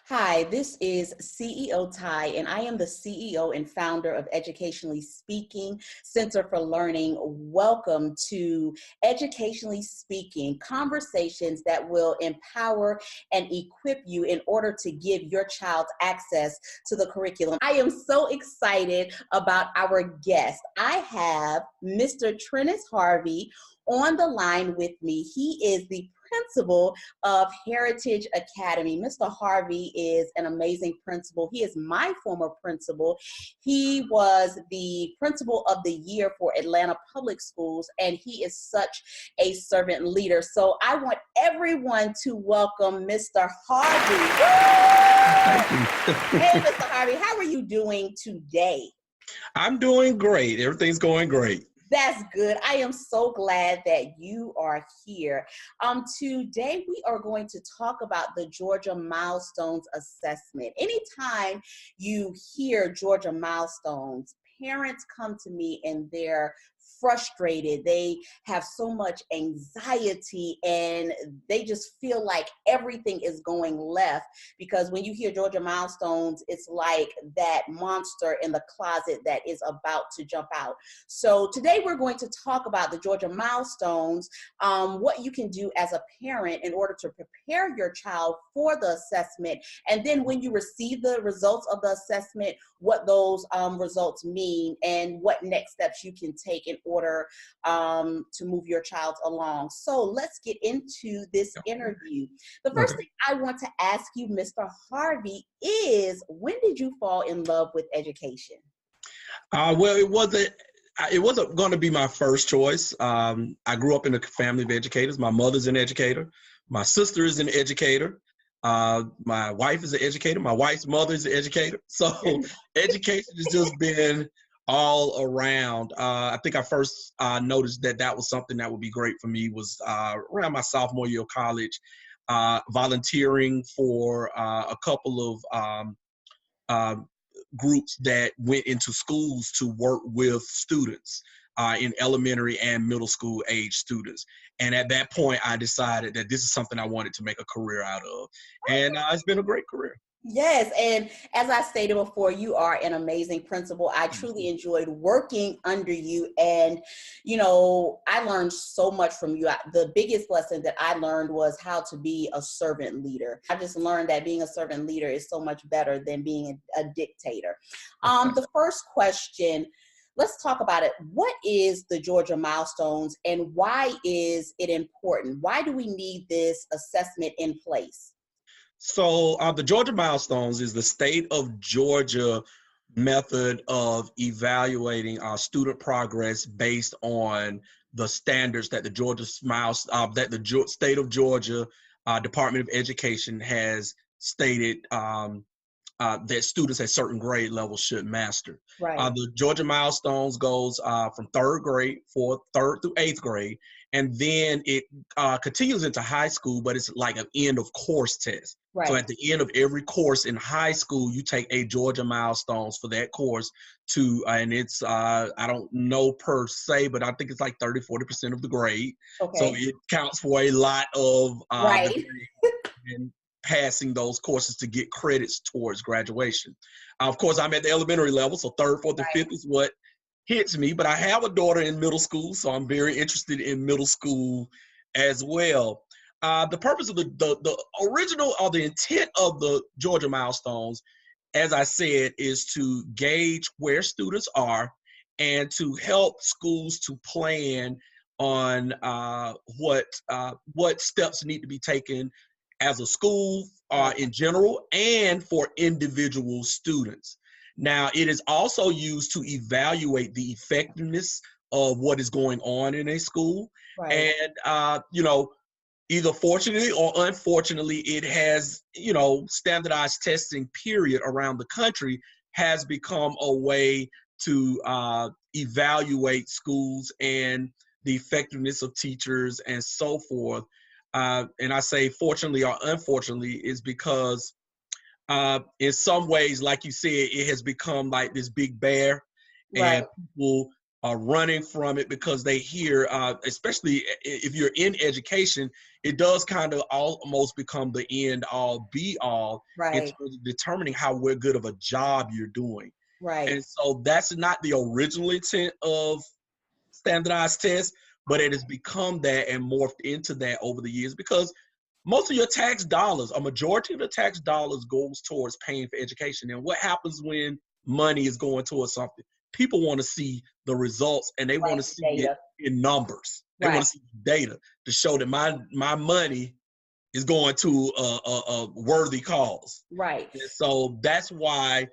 Hi, this is CEO Ty, and I am the CEO and founder of Educationally Speaking Center for Learning. Welcome to Educationally Speaking, conversations that will empower and equip you in order to give your child access to the curriculum. I am so excited about our guest. I have Mr. Trennis Harvey on the line with me. He is the principal of Heritage Academy. Mr. Harvey is an amazing principal. He is my former principal. He was the principal of the year for Atlanta Public Schools, and he is such a servant leader. So I want everyone to welcome Mr. Harvey. Thank you. Hey, Mr. Harvey, how are you doing today? I'm doing great. Everything's going great. That's good. I am so glad that you are here. Today, we are going to talk about the Georgia Milestones Assessment. Anytime you hear Georgia Milestones, parents come to me and they're frustrated. They have so much anxiety and they just feel like everything is going left, because when you hear Georgia Milestones, it's like that monster in the closet that is about to jump out. So today we're going to talk about the Georgia Milestones, what you can do as a parent in order to prepare your child for the assessment, and then when you receive the results of the assessment, what those results mean and what next steps you can take in order to move your child along. So let's get into this interview. The first thing I want to ask you, Mr. Harvey, is when did you fall in love with education? Well, it wasn't going to be my first choice. I grew up in a family of educators. My mother's an educator. My sister is an educator. My wife is an educator. My wife's mother is an educator. So education has just been all around. I think I first noticed that was something that would be great for me was around my sophomore year of college, volunteering for a couple of groups that went into schools to work with students in elementary and middle school age students. And at that point, I decided that this is something I wanted to make a career out of. And it's been a great career. Yes, and as I stated before, you are an amazing principal. I truly enjoyed working under you, and I learned so much from you. The biggest lesson that I learned was how to be a servant leader. I just learned that being a servant leader is so much better than being a dictator. The first question, let's talk about it. What is the Georgia Milestones, and why is it important? Why do we need this assessment in place? So the Georgia Milestones is the state of Georgia method of evaluating student progress based on the standards that the state of Georgia Department of Education has stated that students at certain grade levels should master. Right. The Georgia Milestones goes from third through eighth grade, and then it continues into high school, but it's like an end of course test. Right. So at the end of every course in high school, you take a Georgia Milestones for that course and it's, I don't know per se, but I think it's like 30-40% of the grade. Okay. So it counts for a lot of right. and passing those courses to get credits towards graduation. Of course, I'm at the elementary level, so third, fourth, and fifth is what hits me, but I have a daughter in middle school, so I'm very interested in middle school as well. The purpose of the original or the intent of the Georgia Milestones, as I said, is to gauge where students are and to help schools to plan on what steps need to be taken as a school in general and for individual students. Now, it is also used to evaluate the effectiveness of what is going on in a school. Right. And, either fortunately or unfortunately, it has, standardized testing period around the country has become a way to evaluate schools and the effectiveness of teachers and so forth. And I say fortunately or unfortunately is because in some ways, like you said, it has become like this big bear, Right. and people are running from it because they hear, especially if you're in education, it does kind of almost become the end all be all in Right. terms of determining how good of a job you're doing. Right. And so that's not the original intent of standardized tests, but it has become that and morphed into that over the years because most of your tax dollars, a majority of the tax dollars goes towards paying for education. And what happens when money is going towards something? People want to see the results and they want Right. to see it Data. in numbers. They Right. want to see data to show that my money is going to a worthy cause. Right. And so that's why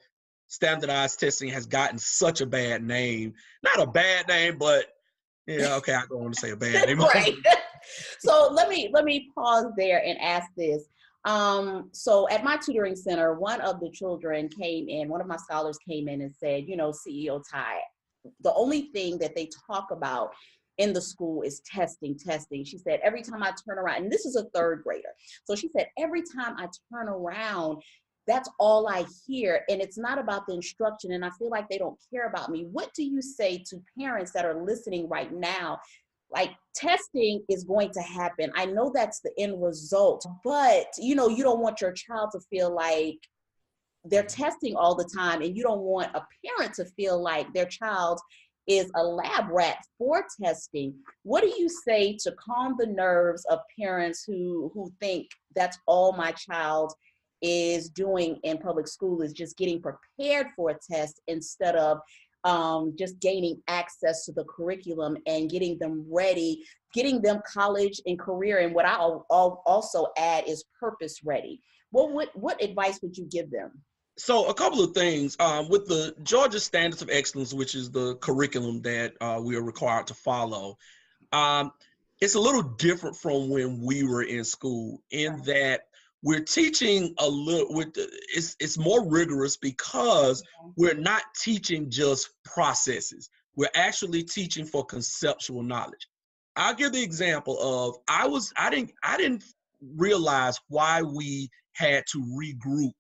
standardized testing has gotten such a bad name. Not a bad name, but yeah, okay, I don't want to say a bad name. Right. So let me pause there and ask this. So at my tutoring center, one of the children came in, one of my scholars came in and said, CEO Ty, the only thing that they talk about in the school is testing. She said, every time I turn around, and this is a third grader. So she said, every time I turn around, that's all I hear. And it's not about the instruction. And I feel like they don't care about me. What do you say to parents that are listening right now? Like, testing is going to happen. I know that's the end result, but you don't want your child to feel like they're testing all the time, and you don't want a parent to feel like their child is a lab rat for testing. What do you say to calm the nerves of parents who think that's all my child is doing in public school, is just getting prepared for a test instead of just gaining access to the curriculum and getting them ready, getting them college and career, and what I'll also add is purpose ready? What advice would you give them? So a couple of things with the Georgia Standards of Excellence, which is the curriculum that we are required to follow. It's a little different from when we were in school in that we're teaching a little with it's more rigorous because we're not teaching just processes. We're actually teaching for conceptual knowledge. I'll give the example of I didn't realize why we had to regroup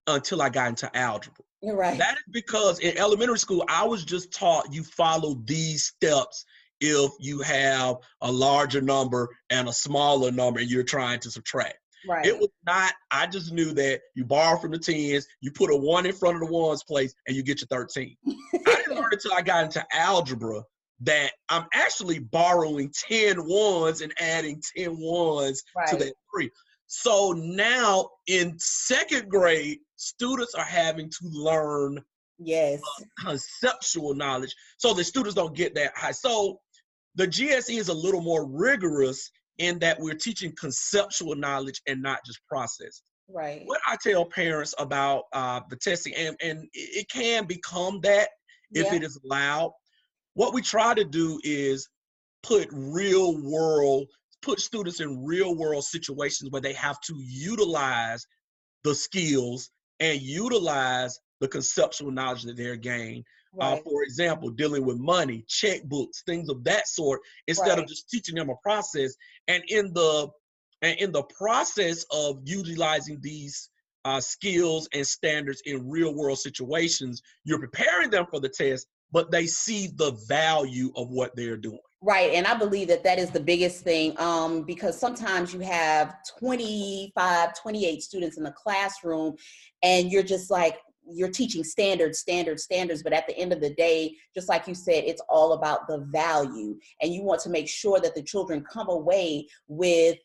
until I got into algebra. You're right. That is because in elementary school, I was just taught you follow these steps if you have a larger number and a smaller number and you're trying to subtract. Right. It was not, I just knew that you borrow from the tens, you put a 1 in front of the ones place, and you get your 13. I didn't learn until I got into algebra that I'm actually borrowing 10 ones and adding 10 ones to that 3. So now in second grade, students are having to learn conceptual knowledge so the students don't get that high. So the GSE is a little more rigorous in that we're teaching conceptual knowledge and not just process. Right. What I tell parents about the testing, and it can become that if it is allowed, what we try to do is put students in real world situations where they have to utilize the skills and utilize the conceptual knowledge that they're gained. For example, dealing with money, checkbooks, things of that sort, instead of just teaching them a process. And in the process of utilizing these skills and standards in real world situations, you're preparing them for the test, but they see the value of what they're doing. Right. And I believe that is the biggest thing, because sometimes you have 25, 28 students in the classroom and you're just like, you're teaching standards, but at the end of the day, just like you said, it's all about the value. And you want to make sure that the children come away with,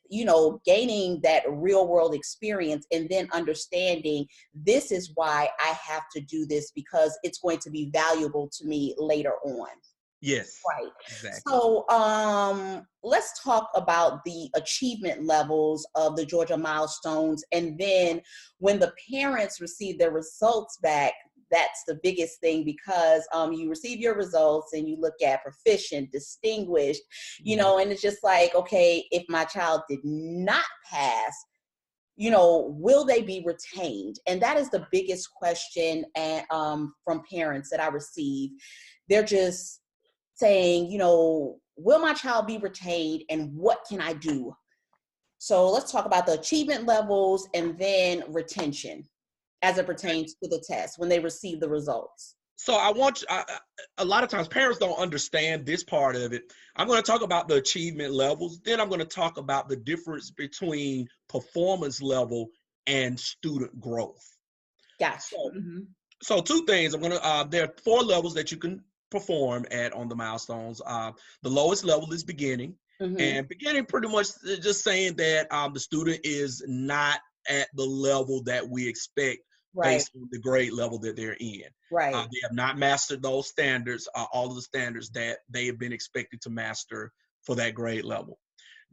gaining that real world experience and then understanding this is why I have to do this because it's going to be valuable to me later on. Yes. Right. Exactly. So let's talk about the achievement levels of the Georgia Milestones. And then when the parents receive their results back, that's the biggest thing because you receive your results and you look at proficient, distinguished, and it's just like, okay, if my child did not pass, will they be retained? And that is the biggest question from parents that I receive. They're just saying, will my child be retained and what can I do? So let's talk about the achievement levels and then retention as it pertains to the test when they receive the results. So I want you, a lot of times parents don't understand this part of it. I'm going to talk about the achievement levels. Then I'm going to talk about the difference between performance level and student growth. Gotcha. So, so two things. There are 4 levels that you can perform at on the milestones. The lowest level is beginning, and beginning pretty much just saying that the student is not at the level that we expect Right. based on the grade level that they're in. Right. They have not mastered those standards, all of the standards that they have been expected to master for that grade level.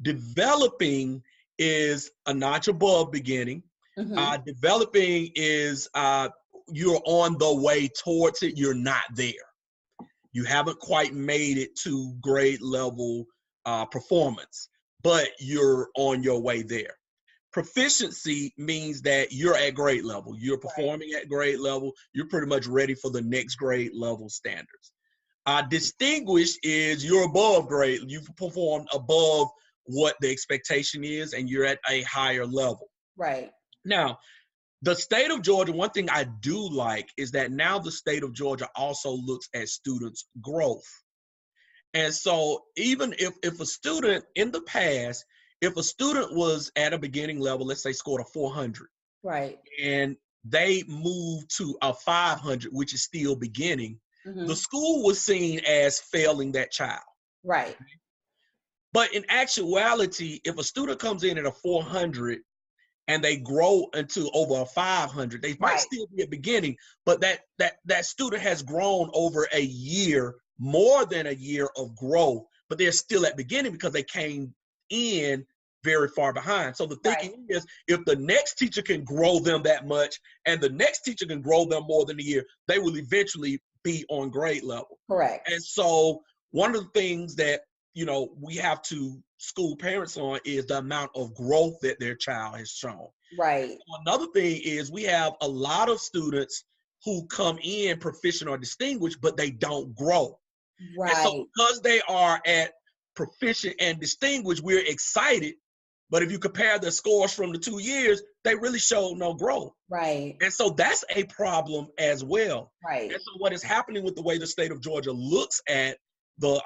Developing is a notch above beginning. Developing is you're on the way towards it. You're not there. You haven't quite made it to grade level performance, but you're on your way there. Proficiency means that you're at grade level. You're performing at grade level. You're pretty much ready for the next grade level standards. Distinguished is you're above grade. You've performed above what the expectation is, and you're at a higher level. Right. Now, the state of Georgia, one thing I do like is that now the state of Georgia also looks at students' growth. And so even if a student in the past, if a student was at a beginning level, let's say scored a 400, right, and they moved to a 500, which is still beginning, the school was seen as failing that child. Right. But in actuality, if a student comes in at a 400 and they grow into over a 500, they might still be at beginning, but that student has grown over a year, more than a year of growth, but they're still at beginning because they came in very far behind. So the thinking is, if the next teacher can grow them that much and the next teacher can grow them more than a year, they will eventually be on grade level. Correct. And so one of the things that we have to school parents on is the amount of growth that their child has shown. Right. Another thing is we have a lot of students who come in proficient or distinguished, but they don't grow. Right. And so because they are at proficient and distinguished, we're excited. But if you compare the scores from the 2 years, they really showed no growth. Right. And so that's a problem as well. Right. And so what is happening with the way the state of Georgia looks at the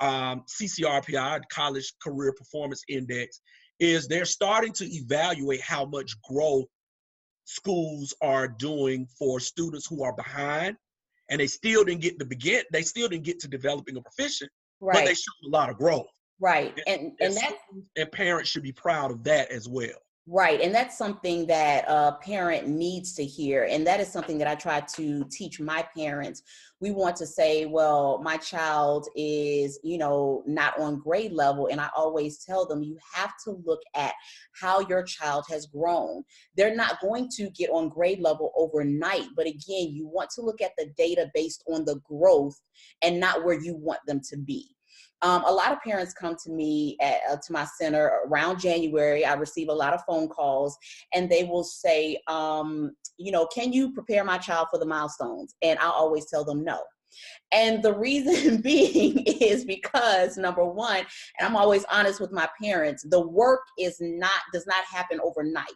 CCRPI, College Career Performance Index, is they're starting to evaluate how much growth schools are doing for students who are behind, and they still didn't get to developing a proficient, but they showed a lot of growth. Right. And parents should be proud of that as well. Right. And that's something that a parent needs to hear. And that is something that I try to teach my parents. We want to say, well, my child is, not on grade level. And I always tell them, you have to look at how your child has grown. They're not going to get on grade level overnight. But again, you want to look at the data based on the growth and not where you want them to be. A lot of parents come to me to my center around January. I receive a lot of phone calls, and they will say, can you prepare my child for the milestones? And I always tell them no. And the reason being is because, number one, and I'm always honest with my parents, the work does not happen overnight.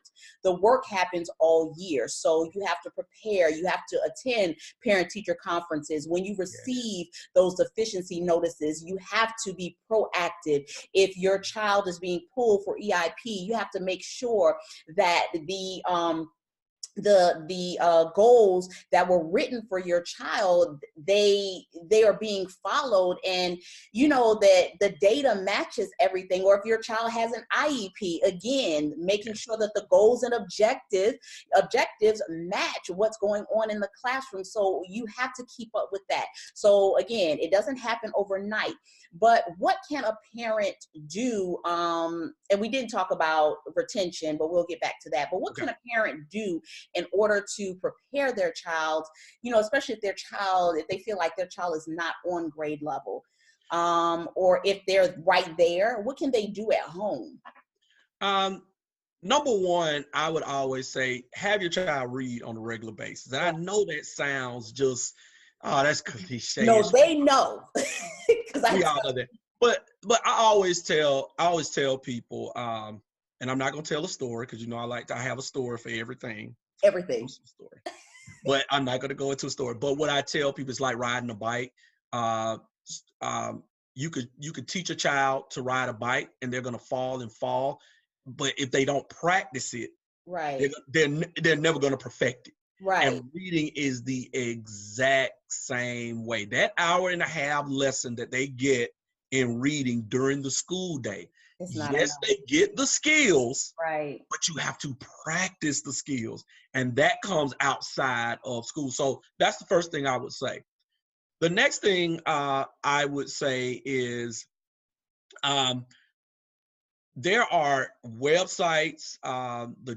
The work happens all year. So you have to prepare, you have to attend parent-teacher conferences. When you receive those deficiency notices, you have to be proactive. If your child is being pulled for EIP, you have to make sure that the goals that were written for your child, they are being followed, and that the data matches everything. Or if your child has an IEP, again, making sure that the goals and objectives match what's going on in the classroom. So you have to keep up with that. So again, it doesn't happen overnight. But what can a parent do? And we didn't talk about retention, but we'll get back to that. But what can a parent do in order to prepare their child, especially if they feel like their child is not on grade level, or if they're right there, what can they do at home? Number one, I would always say, have your child read on a regular basis. And I know that sounds just, that's cliche. No, they know. We all know that. But I always tell people, and I'm not gonna tell a story because I have a story for everything. Everything. Story. but I'm not going to go into a story. But what I tell people is like riding a bike. Uh, you could teach a child to ride a bike, and they're going to fall and fall. But if they don't practice it, Right. they're never going to perfect it. Right. And reading is the exact same way. That hour and a half lesson that they get in reading during the school day, It's not yes, enough. they get the skills, Right. but you have to practice the skills. And that comes outside of school. So that's the first thing I would say. The next thing I would say is there are websites. The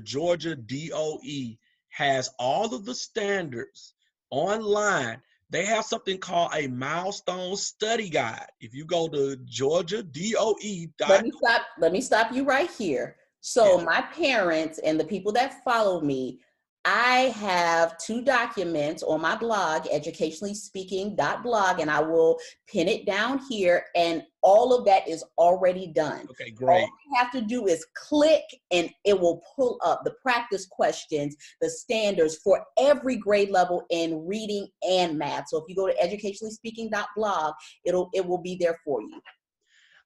Georgia DOE has all of the standards online. They have something called a milestone study guide. If you go to georgiadoe.com. Let me stop you right here. So Yeah. my parents and the people that follow me, I have 2 documents on my blog, educationallyspeaking.blog, and I will pin it down here, and all of that is already done. Okay, All great. you have to do is click and it will pull up the practice questions, the standards for every grade level in reading and math. So if you go to educationallyspeaking.blog, it will be there for you.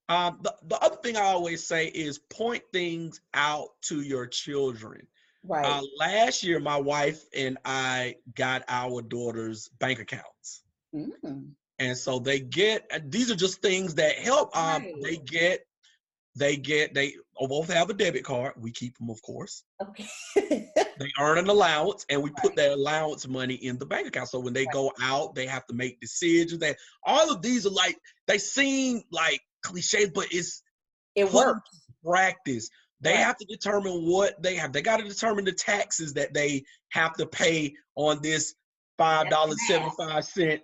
The other thing I always say is point things out to your children. Right. Last year, my wife and I got our daughters' bank accounts. Mm. And so these are just things that help. Right. They both have a debit card. We keep them, of course. Okay. They earn an allowance, and we put Right. their allowance money in the bank account. So when they go out, they have to make decisions. All of these are they seem like cliches, but It put works. into practice. They Right. have to determine what they have. They got to determine the taxes that they have to pay on this $5.75.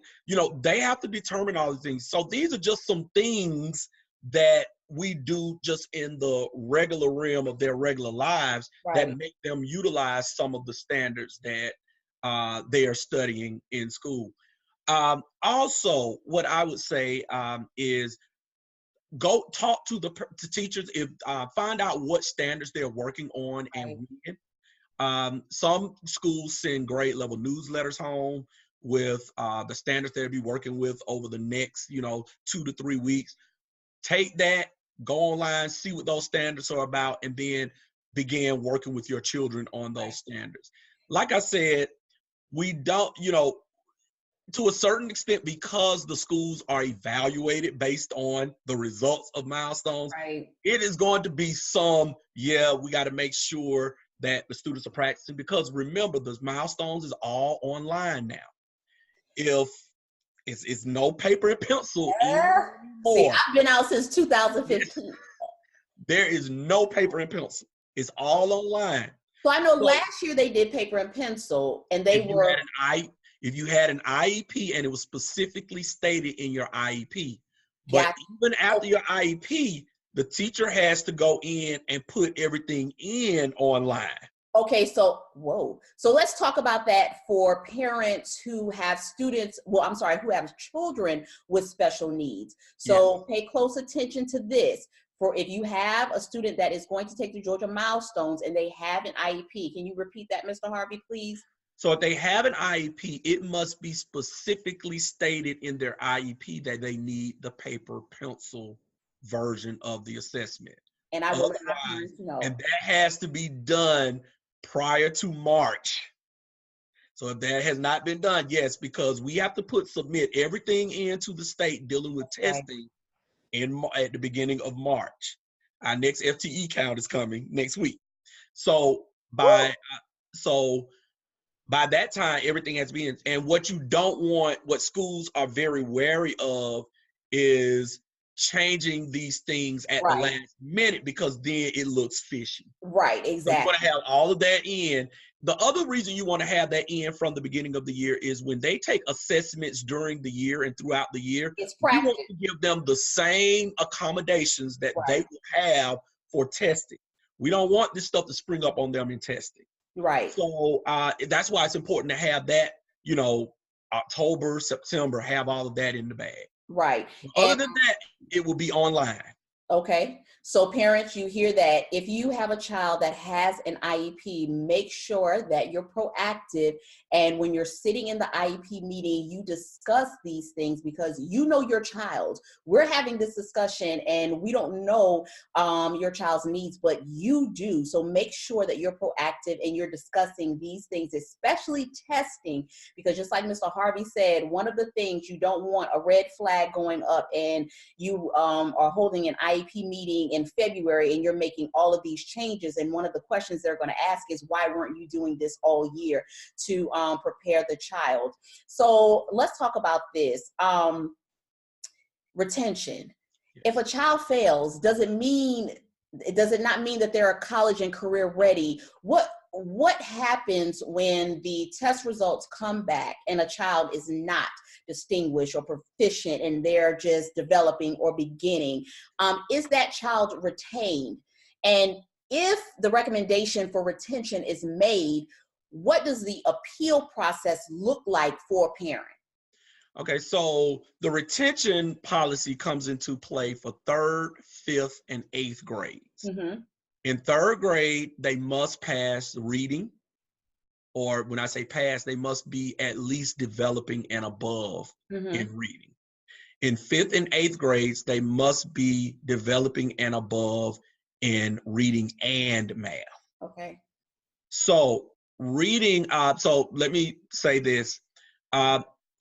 They have to determine all the things. So these are just some things that we do just in the regular realm of their regular lives that Right. make them utilize some of the standards that they are studying in school. Also, what I would say is go talk to the teachers. Find out what standards they're working on and when. Some schools send grade level newsletters home with the standards they'll be working with over the next 2 to 3 weeks. Take that, go online, see what those standards are about, and then begin working with your children on those standards. Like I said, we don't, to a certain extent, because the schools are evaluated based on the results of milestones, Right. it is going to be we got to make sure that the students are practicing, because remember, the milestones is all online now. If it's no paper and pencil See, anymore. I've been out since 2015. There is no paper and pencil. It's all online. So I know So last year they did paper and pencil, and if you had an IEP and it was specifically stated in your IEP, but even after your IEP, the teacher has to go in and put everything in online. Okay, so let's talk about that for parents who have who have children with special needs. So pay close attention to this. For if you have a student that is going to take the Georgia Milestones and they have an IEP, can you repeat that, Mr. Harvey, please? So if they have an IEP, it must be specifically stated in their IEP that they need the paper pencil version of the assessment. And I will let my parents know. And that has to be done prior to March. So if that has not been done, yes, because we have to submit everything into the state dealing with testing at the beginning of March. Our next FTE count is coming next week. So by that time, everything has been, and what you don't want, what schools are very wary of, is changing these things at the last minute, because then it looks fishy. Right, exactly. So you want to have all of that in. The other reason you want to have that in from the beginning of the year is when they take assessments during the year and throughout the year, you want to give them the same accommodations that they will have for testing. We don't want this stuff to spring up on them in testing. Right. So that's why it's important to have that, October, September, have all of that in the bag. Right. Other than that, it will be online. Okay. So parents, you hear that. If you have a child that has an IEP, make sure that you're proactive. And when you're sitting in the IEP meeting, you discuss these things because you know your child. We're having this discussion and we don't know your child's needs, but you do. So make sure that you're proactive and you're discussing these things, especially testing, because just like Mr. Harvey said, one of the things you don't want a red flag going up and you are holding an IEP meeting in February and you're making all of these changes. And one of the questions they're going to ask is, why weren't you doing this all year to prepare the child? So let's talk about this. Retention. If a child fails, does it not mean that they're college and career ready? What happens when the test results come back and a child is not distinguished or proficient and they're just developing or beginning? Is that child retained? And if the recommendation for retention is made, what does the appeal process look like for a parent? Okay, so the retention policy comes into play for 3rd, 5th, and 8th grades. Mm-hmm. In 3rd grade, they must pass reading, or when I say pass, they must be at least developing and above in reading. In 5th and 8th grades, they must be developing and above in reading and math. Okay. So reading, so let me say this.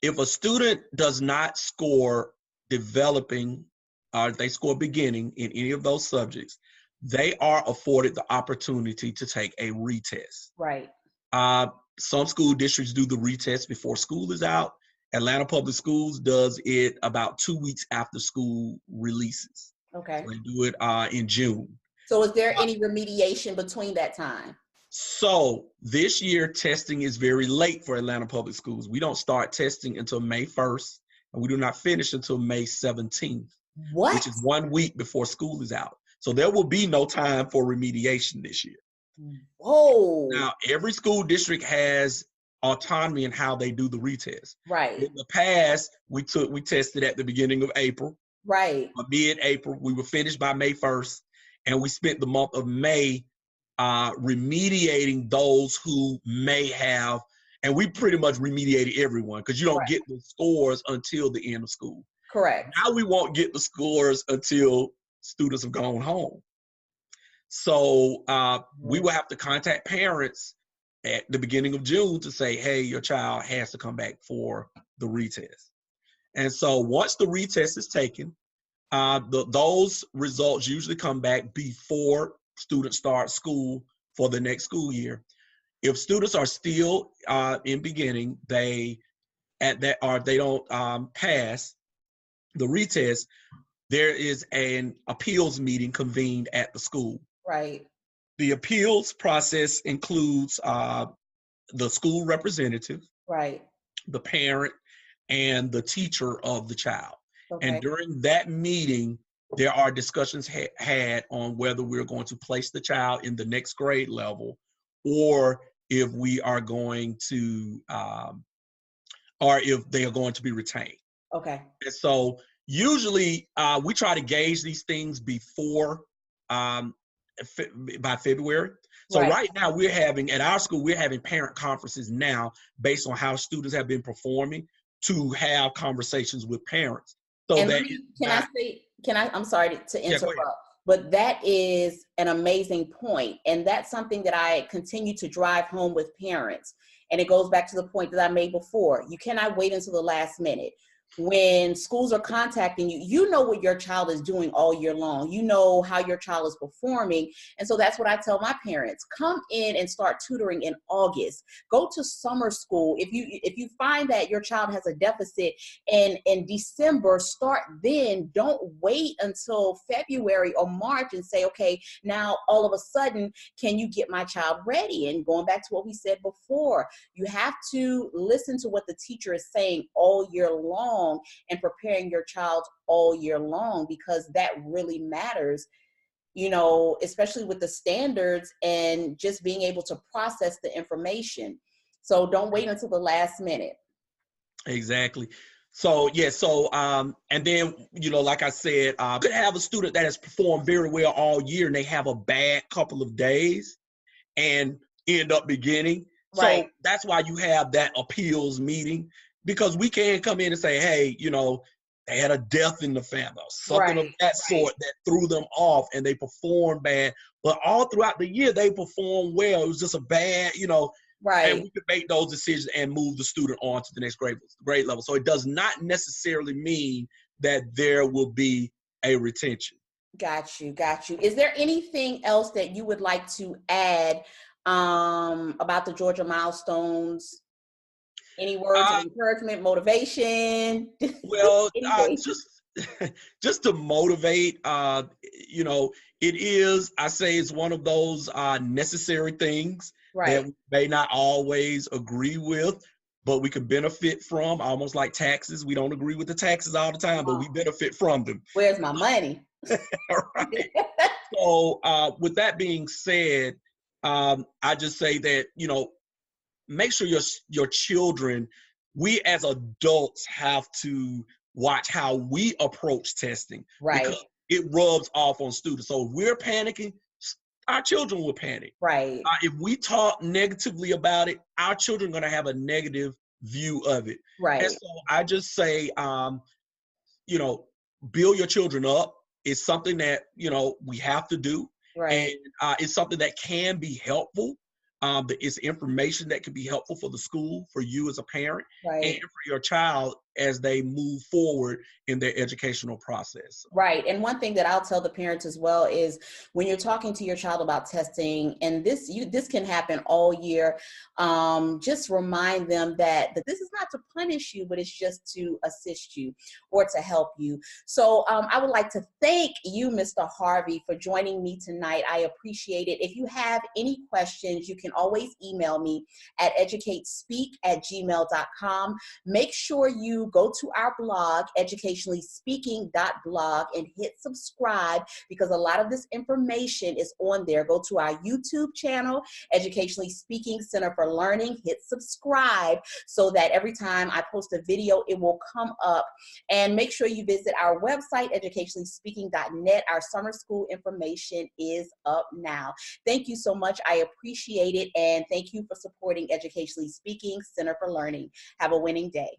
If a student does not score developing, or they score beginning in any of those subjects, they are afforded the opportunity to take a retest. Right. Some school districts do the retest before school is out. Atlanta Public Schools does it about 2 weeks after school releases. Okay. So they do it in June. So is there any remediation between that time? So this year, testing is very late for Atlanta Public Schools. We don't start testing until May 1st, and we do not finish until May 17th, What? which is 1 week before school is out. So there will be no time for remediation this year. Whoa. Now, every school district has autonomy in how they do the retest. Right. In the past, we tested at the beginning of April. Right. Mid-April, we were finished by May 1st, and we spent the month of May remediating those who may have, and we pretty much remediated everyone because you don't get the scores until the end of school. Correct. Now we won't get the scores until students have gone home. So we will have to contact parents at the beginning of June to say, hey, your child has to come back for the retest. And so once the retest is taken, those results usually come back before students start school for the next school year. If students are still in beginning, they don't pass the retest, there is an appeals meeting convened at the school. Right. The appeals process includes the school representative, right, the parent, and the teacher of the child. okay. And during that meeting, there are discussions had on whether we're going to place the child in the next grade level, or if we are going to, or if they are going to be retained. Okay. And so usually we try to gauge these things before, by February. So right now we're having, at our school, we're having parent conferences now based on how students have been performing to have conversations with parents. So and that I'm sorry to interrupt, but that is an amazing point. And that's something that I continue to drive home with parents. And it goes back to the point that I made before. You cannot wait until the last minute. When schools are contacting you, you know what your child is doing all year long. You know how your child is performing. And so that's what I tell my parents. Come in and start tutoring in August. Go to summer school. If you find that your child has a deficit in December, start then. Don't wait until February or March and say, okay, now all of a sudden, can you get my child ready? And going back to what we said before, you have to listen to what the teacher is saying all year long and preparing your child all year long, because that really matters, you know, especially with the standards and just being able to process the information. So don't wait until the last minute. Exactly. So yeah, so and then like I said, could have a student that has performed very well all year and they have a bad couple of days and end up beginning. Right. So that's why you have that appeals meeting, because we can come in and say, hey, they had a death in the family, or something of that sort that threw them off and they performed bad. But all throughout the year, they performed well. It was just a bad, and we could make those decisions and move the student on to the next grade level. So it does not necessarily mean that there will be a retention. Got you. Is there anything else that you would like to add about the Georgia Milestones? Any words of encouragement, motivation? Well, just to motivate, it is, I say it's one of those necessary things that we may not always agree with, but we can benefit from, almost like taxes. We don't agree with the taxes all the time, but we benefit from them. Where's my money? Right. So with that being said, I just say that, make sure your children, we as adults have to watch how we approach testing, because it rubs off on students. So if we're panicking, our children will panic. Right. If we talk negatively about it, our children are going to have a negative view of it. Right. And so I just say, build your children up. It's something that, we have to do. Right. And it's something that can be helpful. It's information that can be helpful for the school, for you as a parent, and for your child as they move forward in their educational process. Right. And one thing that I'll tell the parents as well is when you're talking to your child about testing, and this can happen all year, just remind them that this is not to punish you, but it's just to assist you or to help you. So I would like to thank you, Mr. Harvey, for joining me tonight. I appreciate it. If you have any questions, you can always email me at educatespeak@gmail.com. Make sure you go to our blog, educationallyspeaking.blog, and hit subscribe, because a lot of this information is on there. Go to our YouTube channel, Educationally Speaking Center for Learning. Hit subscribe so that every time I post a video, it will come up. And make sure you visit our website, educationallyspeaking.net. Our summer school information is up now. Thank you so much. I appreciate it. And thank you for supporting Educationally Speaking Center for Learning. Have a winning day.